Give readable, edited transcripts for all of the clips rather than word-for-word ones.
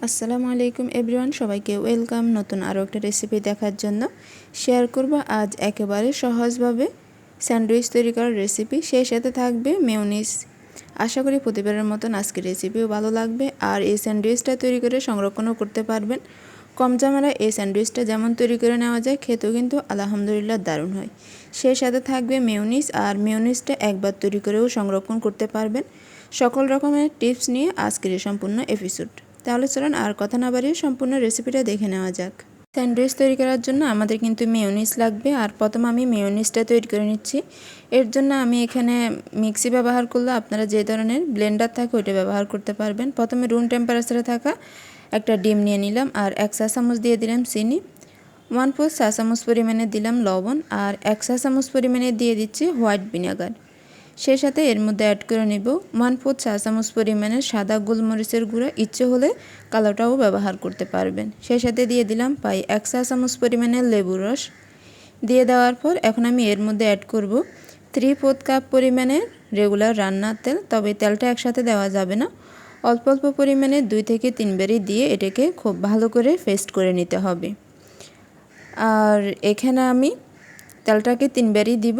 আসসালামু আলাইকুম এভরিওয়ান, সবাইকে ওয়েলকাম নতুন আরও একটা রেসিপি দেখার জন্য। শেয়ার করব আজ একেবারে সহজভাবে স্যান্ডউইচ তৈরি করার রেসিপি, সেই সাথে থাকবে মেয়োনিজ। আশা করি প্রতিবারের মতন আজকের রেসিপিও ভালো লাগবে। আর এই স্যান্ডউইচটা তৈরি করে সংরক্ষণও করতে পারবেন। কম ঝামেলায় এই স্যান্ডউইচটা যেমন তৈরি করে নেওয়া যায়, খেতেও কিন্তু আলহামদুলিল্লাহ দারুণ হয়। সেই সাথে থাকবে মেয়োনিজ, আর মেয়োনিজটা একবার তৈরি করেও সংরক্ষণ করতে পারবেন। সকল রকমের টিপস নিয়ে আজকের এই সম্পূর্ণ এপিসোড। তাহলে চলুন আর কথা না বাড়িয়ে সম্পূর্ণ রেসিপিটা দেখে নেওয়া যাক। স্যান্ডউইচ তৈরি করার জন্য আমাদের কিন্তু মেয়োনিজ লাগবে। আর প্রথমে আমি মেয়োনিজটা তৈরি করে নিচ্ছি। এর জন্য আমি এখানে মিক্সি ব্যবহার করলে আপনারা যে ধরনের ব্লেন্ডার থাকে ওইটা ব্যবহার করতে পারবেন। প্রথমে রুম টেম্পারেচারে থাকা একটা ডিম নিয়ে নিলাম, আর 1 চা চামচ দিয়ে দিলাম চিনি, 1/4 চা চামচ পরিমাণে দিলাম লবণ, আর 1 চা চামচ পরিমাণে দিয়ে দিচ্ছি হোয়াইট ভিনেগার। সেই সাথে এর মধ্যে অ্যাড করে নেব 1/4 চা চামচ পরিমাণের সাদা গোলমরিচের গুঁড়া, ইচ্ছে হলে কালোটাও ব্যবহার করতে পারবেন। সেই সাথে দিয়ে দিলাম প্রায় 1 চা চামচ পরিমাণের লেবুর রস। দিয়ে দেওয়ার পর এখন আমি এর মধ্যে অ্যাড করব 3/4 কাপ পরিমাণের রেগুলার রান্নার তেল, তবে তেলটা একসাথে দেওয়া যাবে না, অল্প অল্প পরিমাণে 2 থেকে 3 বারই দিয়ে এটাকে খুব ভালো করে পেস্ট করে নিতে হবে। আর এখানে আমি তেলটাকে 3 বারই দিব।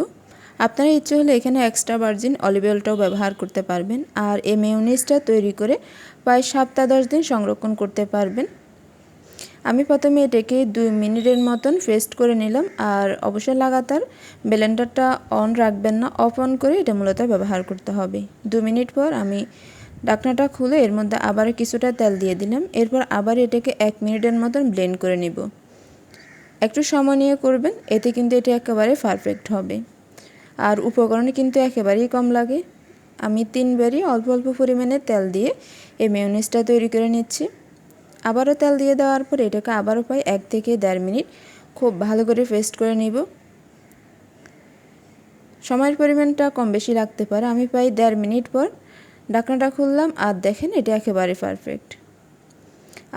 আপনারা ইচ্ছে হলে এখানে এক্সট্রা ভার্জিন অলিভ অয়েলটাও ব্যবহার করতে পারবেন। আর এই মেয়োনিজটা তৈরি করে প্রায় 7-10 দিন সংরক্ষণ করতে পারবেন। আমি প্রথমে এটাকে 2 মিনিটের মতন পেস্ট করে নিলাম। আর অবশ্যই লাগাতার ব্লেন্ডারটা অন রাখবেন না, অফ অন করে এটা মূলত ব্যবহার করতে হবে। 2 মিনিট পর আমি ঢাকনাটা খুলে এর মধ্যে আবার কিছুটা তেল দিয়ে দিলাম। এরপর আবার এটাকে 1 মিনিটের মতন ব্লেন্ড করে নিব। একটু সময় নিয়ে করবেন, এতে কিন্তু এটা একেবারে পারফেক্ট হবে। আর উপকরণ কিন্তু একেবারেই কম লাগে। আমি 3 বারই অল্প অল্প পরিমাণে তেল দিয়ে এই মেয়োনিজটা তৈরি করে নিচ্ছি। আবারও তেল দিয়ে দেওয়ার পর এটাকে আবারও প্রায় 1 থেকে 1.5 মিনিট খুব ভালো করে পেস্ট করে নিব। সময়ের পরিমাণটা কম বেশি লাগতে পারে। আমি প্রায় 1.5 মিনিট পর ঢাকনাটা খুললাম, আর দেখেন এটা একেবারে পারফেক্ট।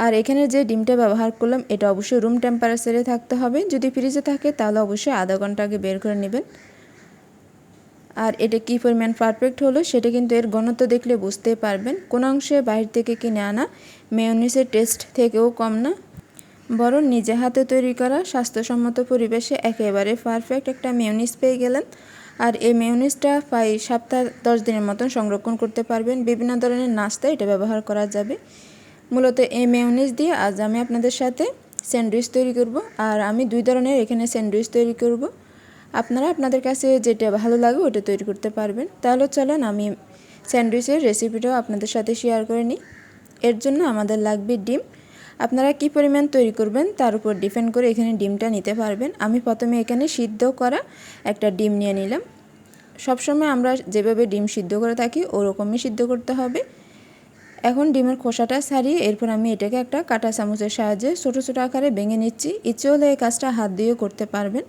আর এখানে যে ডিমটা ব্যবহার করলাম এটা অবশ্যই রুম টেম্পারেচারে থাকতে হবে। যদি ফ্রিজে থাকে তাহলে অবশ্যই আধা ঘন্টা আগে বের করে নেবেন। আর এটা কী পরিমাণ পারফেক্ট হলো সেটা কিন্তু এর ঘনত্ব দেখলে বুঝতেই পারবেন। কোনো অংশে বাইরে থেকে কিনে আনা মেয়োনিজের টেস্ট থেকেও কম না, বরং নিজে হাতে তৈরি করা স্বাস্থ্যসম্মত পরিবেশে একেবারে পারফেক্ট একটা মেয়োনিজ পেয়ে গেলেন। আর এই মেয়োনিজটা প্রায় 7-10 দিনের মতন সংরক্ষণ করতে পারবেন। বিভিন্ন ধরনের নাস্তায় এটা ব্যবহার করা যাবে। মূলত এই মেয়োনিজ দিয়ে আজ আমি আপনাদের সাথে স্যান্ডউইচ তৈরি করব। আর আমি 2 ধরনের এখানে স্যান্ডউইচ তৈরি করব। আপনারা আপনাদের কাছে যেটা ভালো লাগে ওটা তৈরি করতে পারবেন। তাহলে চলেন আমি স্যান্ডউইচের রেসিপিটাও আপনাদের সাথে শেয়ার করে নিই। এর জন্য আমাদের লাগবে ডিম। আপনারা কি পরিমাণ তৈরি করবেন তার উপর ডিপেন্ড করে এখানে ডিমটা নিতে পারবেন। আমি প্রথমে এখানে সিদ্ধ করা একটা ডিম নিয়ে নিলাম। সবসময় আমরা যেভাবে ডিম সিদ্ধ করে থাকি ওরকমই সিদ্ধ করতে হবে। এখন ডিমের খোসাটা ছাড়িয়ে এরপর আমি এটাকে একটা কাঁটা চামচের সাহায্যে ছোটো ছোটো আকারে ভেঙে নিচ্ছি। ইচ্ছে হলে এই কাজটা হাত দিয়েও করতে পারবেন।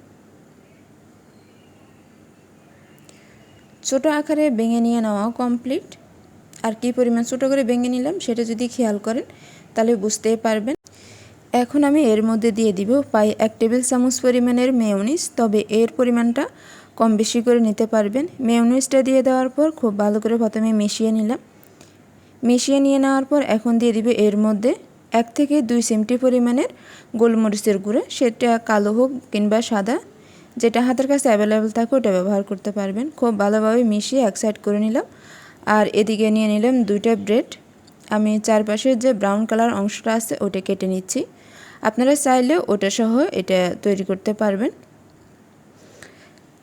ছোটো আকারে ভেঙে নিয়ে নেওয়া কমপ্লিট। আর কী পরিমাণ ছোটো করে ভেঙে নিলাম সেটা যদি খেয়াল করেন তাহলে বুঝতেই পারবেন। এখন আমি এর মধ্যে দিয়ে দিব প্রায় 1 টেবিল চামচ পরিমাণের মেয়োনিজ, তবে এর পরিমাণটা কম বেশি করে নিতে পারবেন। মেয়োনিজটা দিয়ে দেওয়ার পর খুব ভালো করে প্রথমে মিশিয়ে নিলাম। মিশিয়ে নিয়ে নেওয়ার পর এখন দিয়ে দিবে এর মধ্যে 1 থেকে 2 চিমটি পরিমাণের গোলমরিচের গুঁড়ো, সেটা কালো হোক কিংবা সাদা, যেটা হাতের কাছে অ্যাভেলেবেল থাকে ওটা ব্যবহার করতে পারবেন। খুব ভালোভাবে মিশিয়ে এক সাইড করে নিলাম। আর এদিকে নিয়ে নিলাম 2টা ব্রেড। আমি চারপাশের যে ব্রাউন কালার অংশটা আছে ওটা কেটে নিচ্ছি। আপনারা চাইলে ওটা সহ এটা তৈরি করতে পারবেন।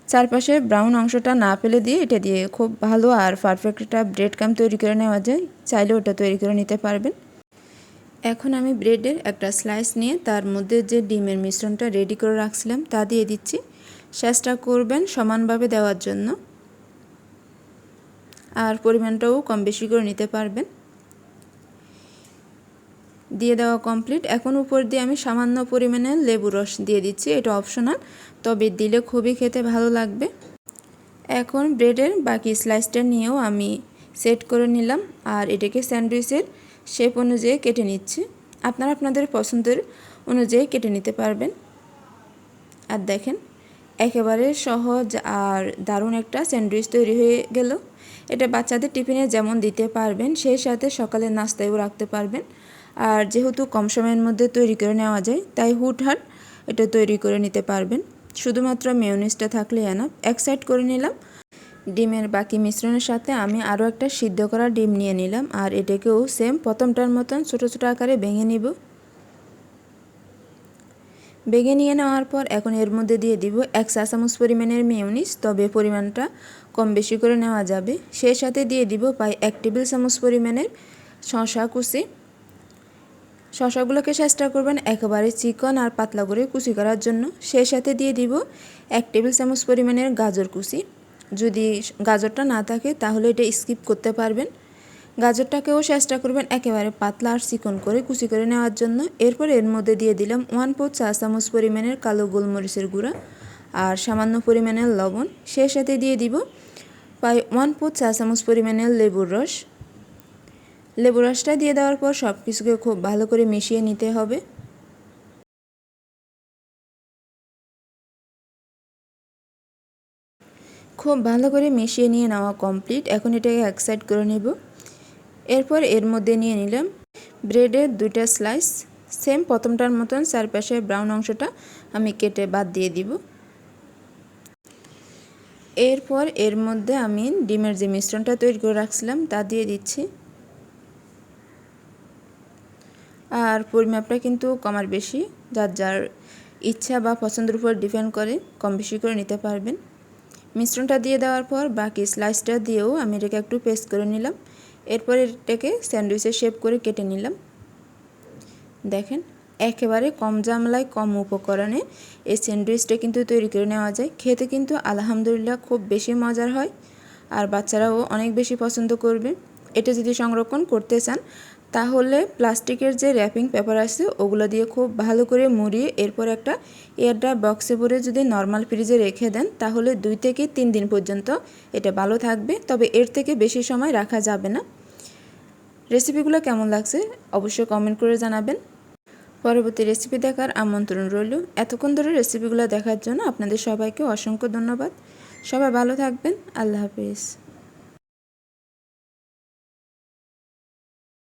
চারপাশে ব্রাউন অংশটা না ফেলে দিয়ে এটা দিয়ে খুব ভালো আর পারফেক্ট একটা ব্রেড ক্রাম্ব তৈরি করে নেওয়া যায়। চাইলে ওটা তৈরি করে নিতে পারবেন। এখন আমি ব্রেডের একটা স্লাইস নিয়ে তার মধ্যে যে ডিমের মিশ্রণটা রেডি করে রাখছিলাম তা দিয়ে দিচ্ছি। চেষ্টা করবেন সমানভাবে দেওয়ার জন্য, আর পরিমাণটাও কম বেশি করে নিতে পারবেন। দিয়ে দেওয়া কমপ্লিট। এখন উপর দিয়ে আমি সামান্য পরিমাণে লেবু রস দিয়ে দিচ্ছি। এটা অপশনাল, তবে দিলে খুবই খেতে ভালো লাগবে। এখন ব্রেডের বাকি স্লাইসটা নিয়েও আমি সেট করে নিলাম, আর এটাকে স্যান্ডউইচের শেপ অনুযায়ী কেটে নিচ্ছি। আপনারা আপনাদের পছন্দের অনুযায়ী কেটে নিতে পারবেন। আর দেখেন একেবারে সহজ আর দারুণ একটা স্যান্ডউইচ তৈরি হয়ে গেল। এটা বাচ্চাদের টিফিনে যেমন দিতে পারবেন, সেই সাথে সকালের নাস্তায়ও রাখতে পারবেন। আর যেহেতু কম সময়ের মধ্যে তৈরি করে নেওয়া যায় তাই হুটহাট এটা তৈরি করে নিতে পারবেন। শুধুমাত্র মেয়োনিজটা থাকলে এনাফ। এক সাইড করে নিলাম। ডিমের বাকি মিশ্রণের সাথে আমি আরও একটা সিদ্ধ করা ডিম নিয়ে নিলাম আর এটাকেও সেম প্রথমটার মতন ছোটো ছোটো আকারে ভেঙে নিব। ভেঙে নিয়ে নেওয়ার পর এখন এর মধ্যে দিয়ে দিব 1 চা চামচ পরিমাণের মেয়োনিজ, তবে পরিমাণটা কম বেশি করে নেওয়া যাবে। সেই সাথে দিয়ে দিব প্রায় 1 টেবিল চামচ পরিমাণের শসা কুচি। শসাগুলোকে চেষ্টা করবেন একেবারে চিকন আর পাতলা করে কুচি করার জন্য। সেই সাথে দিয়ে দিব 1 টেবিল চামচ পরিমাণের গাজর কুচি। যদি গাজরটা না থাকে তাহলে এটা স্কিপ করতে পারবেন। গাজরটাকেও চেষ্টা করবেন একেবারে পাতলা আর চিকন করে কুচি করে নেওয়ার জন্য। এরপর এর মধ্যে দিয়ে দিলাম 1/4 চা চামচ পরিমাণের কালো গোলমরিচের গুঁড়া আর সামান্য পরিমাণের লবণ। সেই সাথে দিয়ে দিব প্রায় 1/4 চা চামচ পরিমাণের লেবুর রস। লেবুর রসটা দিয়ে দেওয়ার পর সব কিছুকে খুব ভালো করে মিশিয়ে নিতে হবে। খুব ভালো করে মিশিয়ে নিয়ে নেওয়া কমপ্লিট। এখন এটাকে এক সাইড করে নেব। এরপর এর মধ্যে নিয়ে নিলাম ব্রেডের 2টা স্লাইস। সেম প্রথমটার মতন চারপাশে ব্রাউন অংশটা আমি কেটে বাদ দিয়ে দিব। এরপর এর মধ্যে আমি ডিমের যে মিশ্রণটা তৈরি করে রাখছিলাম তা দিয়ে দিচ্ছি। আর পরিমাপটা কিন্তু কমার বেশি যার যার ইচ্ছা বা পছন্দের উপর ডিপেন্ড করে, কম বেশি করে নিতে পারবেন। মিশ্রণটা দিয়ে দেওয়ার পর বাকি স্লাইসটা দিয়েও আমি এটাকে একটু পেস্ট করে নিলাম। এরপর এটাকে স্যান্ডউইচের শেপ করে কেটে নিলাম। দেখেন একেবারে কম ঝামেলায় কম উপকরণে এই স্যান্ডউইচটা কিন্তু তৈরি করে নেওয়া যায়। খেতে কিন্তু আলহামদুলিল্লাহ খুব বেশি মজার হয় আর বাচ্চারাও অনেক বেশি পছন্দ করবে। এটা যদি সংরক্ষণ করতে চান তাহলে প্লাস্টিকের যে র্যাপিং পেপার আছে ওগুলো দিয়ে খুব ভালো করে মুড়িয়ে এরপর একটা এয়ারটাইট বক্সে ভরে যদি নর্মাল ফ্রিজে রেখে দেন তাহলে 2 থেকে 3 দিন পর্যন্ত এটা ভালো থাকবে, তবে এর থেকে বেশি সময় রাখা যাবে না। রেসিপিগুলো কেমন লাগছে অবশ্যই কমেন্ট করে জানাবেন। পরবর্তী রেসিপি দেখার আমন্ত্রণ রইল। এতক্ষণ ধরে রেসিপিগুলো দেখার জন্য আপনাদের সবাইকে অসংখ্য ধন্যবাদ। সবাই ভালো থাকবেন। আল্লাহ হাফেজ।